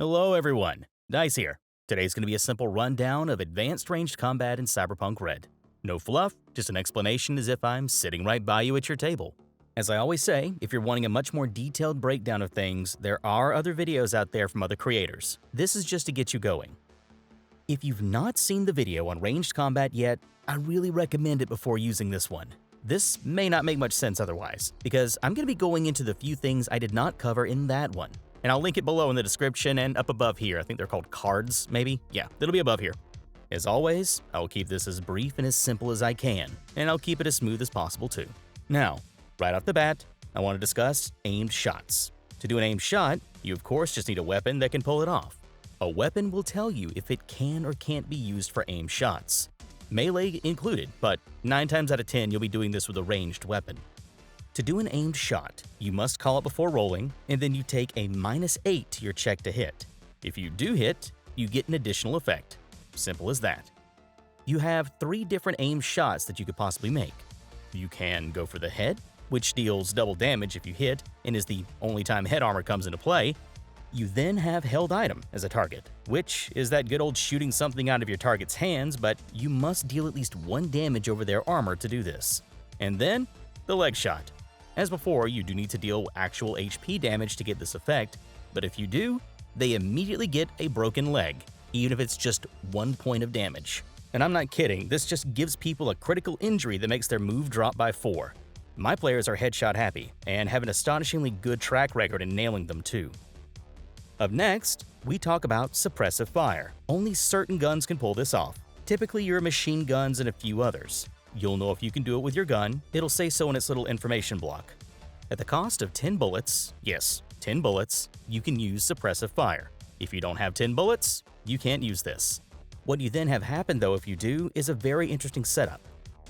Hello everyone, Dice here. Today's going to be a simple rundown of advanced ranged combat in Cyberpunk Red. No fluff, just an explanation as if I'm sitting right by you at your table. As I always say, if you're wanting a much more detailed breakdown of things, there are other videos out there from other creators. This is just to get you going. If you've not seen the video on ranged combat yet, I really recommend it before using this one. This may not make much sense otherwise, because I'm going to be going into the few things I did not cover in that one. And I'll link it below in the description and up above here. I think they're called cards, maybe? Yeah, it'll be above here. As always, I'll keep this as brief and as simple as I can, and I'll keep it as smooth as possible too. Now, right off the bat, I want to discuss aimed shots. To do an aimed shot, you of course just need a weapon that can pull it off. A weapon will tell you if it can or can't be used for aimed shots. Melee included, but 9 times out of 10 you'll be doing this with a ranged weapon. To do an aimed shot, you must call it before rolling, and then you take a -8 to your check to hit. If you do hit, you get an additional effect. Simple as that. You have 3 different aimed shots that you could possibly make. You can go for the head, which deals double damage if you hit, and is the only time head armor comes into play. You then have held item as a target, which is that good old shooting something out of your target's hands, but you must deal at least 1 damage over their armor to do this. And then, the leg shot. As before, you do need to deal actual HP damage to get this effect, but if you do, they immediately get a broken leg, even if it's just 1 point of damage. And I'm not kidding, this just gives people a critical injury that makes their move drop by 4. My players are headshot happy, and have an astonishingly good track record in nailing them too. Up next, we talk about Suppressive Fire. Only certain guns can pull this off, typically your machine guns and a few others. You'll know if you can do it with your gun, it'll say so in its little information block. At the cost of 10 bullets, yes, 10 bullets, you can use Suppressive Fire. If you don't have 10 bullets, you can't use this. What you then have happen though if you do is a very interesting setup.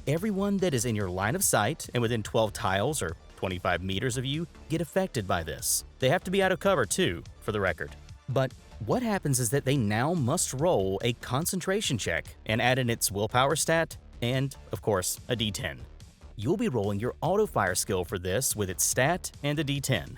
Everyone that is in your line of sight and within 12 tiles or 25 meters of you get affected by this. They have to be out of cover too, for the record. But what happens is that they now must roll a concentration check and add in its willpower stat and, of course, a d10. You'll be rolling your Autofire skill for this with its stat and a d10.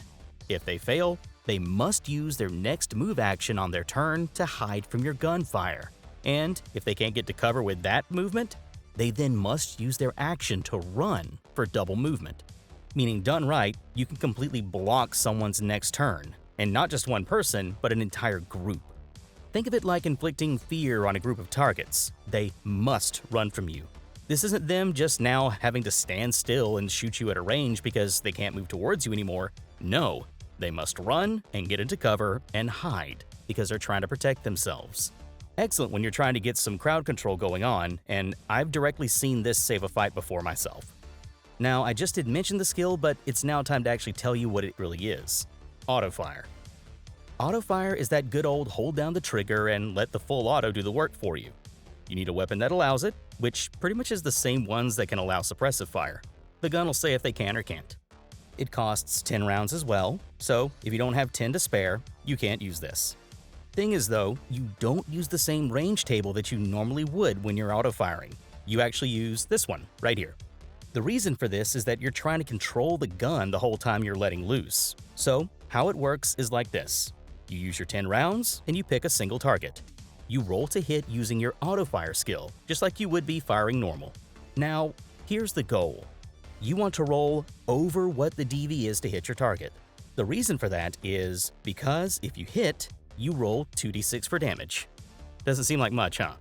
If they fail, they must use their next move action on their turn to hide from your gunfire. And if they can't get to cover with that movement, they then must use their action to run for double movement. Meaning done right, you can completely block someone's next turn, and not just one person, but an entire group. Think of it like inflicting fear on a group of targets. They must run from you. This isn't them just now having to stand still and shoot you at a range because they can't move towards you anymore. No, they must run and get into cover and hide because they're trying to protect themselves. Excellent when you're trying to get some crowd control going on, and I've directly seen this save a fight before myself. Now, I just did mention the skill, but it's now time to actually tell you what it really is. Autofire. Autofire is that good old hold down the trigger and let the full auto do the work for you. You need a weapon that allows it, which pretty much is the same ones that can allow suppressive fire. The gun will say if they can or can't. It costs 10 rounds as well, so if you don't have 10 to spare, you can't use this. Thing is though, you don't use the same range table that you normally would when you're autofiring. You actually use this one, right here. The reason for this is that you're trying to control the gun the whole time you're letting loose. So, how it works is like this. You use your 10 rounds, and you pick a single target. You roll to hit using your autofire skill, just like you would be firing normal. Now, here's the goal. You want to roll over what the DV is to hit your target. The reason for that is because if you hit, you roll 2d6 for damage. Doesn't seem like much, huh?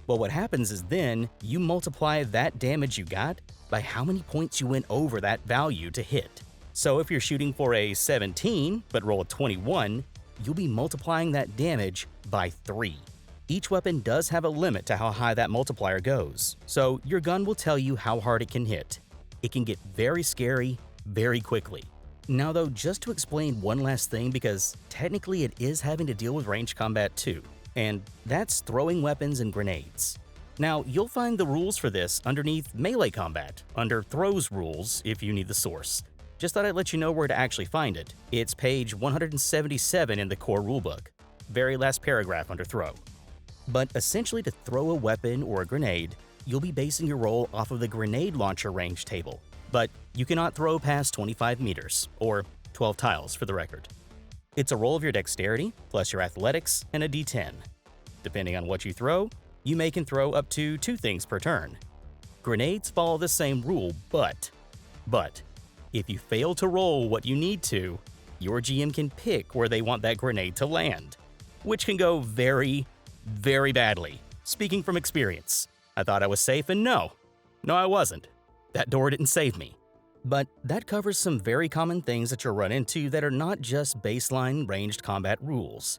Well, what happens is then you multiply that damage you got by how many points you went over that value to hit. So if you're shooting for a 17 but roll a 21, you'll be multiplying that damage by 3. Each weapon does have a limit to how high that multiplier goes, so your gun will tell you how hard it can hit. It can get very scary very quickly. Now though, just to explain one last thing, because technically it is having to deal with ranged combat too, and that's throwing weapons and grenades. Now, you'll find the rules for this underneath melee combat, under throws rules if you need the source. Just thought I'd let you know where to actually find it. It's page 177 in the core rulebook, very last paragraph under throw. But essentially to throw a weapon or a grenade, you'll be basing your roll off of the grenade launcher range table. But you cannot throw past 25 meters, or 12 tiles for the record. It's a roll of your dexterity, plus your athletics, and a d10. Depending on what you throw, you can throw up to 2 things per turn. Grenades follow the same rule, but if you fail to roll what you need to, your GM can pick where they want that grenade to land, which can go very, very badly. Speaking from experience, I thought I was safe, and no, I wasn't. That door didn't save me. But that covers some very common things that you'll run into that are not just baseline ranged combat rules.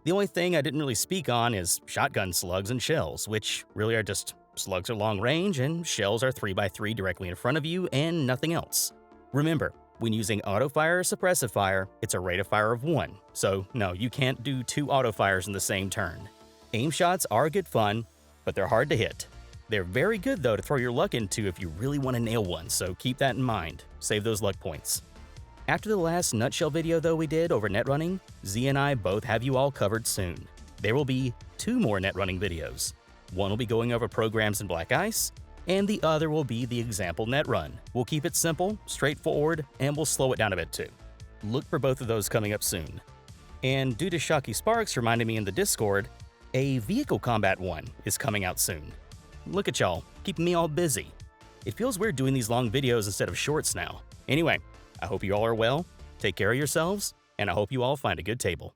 The only thing I didn't really speak on is shotgun slugs and shells, which really are just slugs are long range and shells are 3x3 directly in front of you and nothing else. Remember, when using Autofire or Suppressive Fire, it's a rate of fire of 1, so no, you can't do 2 Autofires in the same turn. Aim shots are good fun, but they're hard to hit. They're very good though to throw your luck into if you really want to nail one, so keep that in mind. Save those luck points. After the last nutshell video though we did over netrunning, Z and I both have you all covered soon. There will be 2 more netrunning videos. One will be going over programs in Black Ice, and the other will be the example netrun. We'll keep it simple, straightforward, and we'll slow it down a bit too. Look for both of those coming up soon. And due to Shocky Sparks reminding me in the Discord, a vehicle combat one is coming out soon. Look at y'all, keeping me all busy. It feels weird doing these long videos instead of shorts now. Anyway, I hope you all are well, take care of yourselves, and I hope you all find a good table.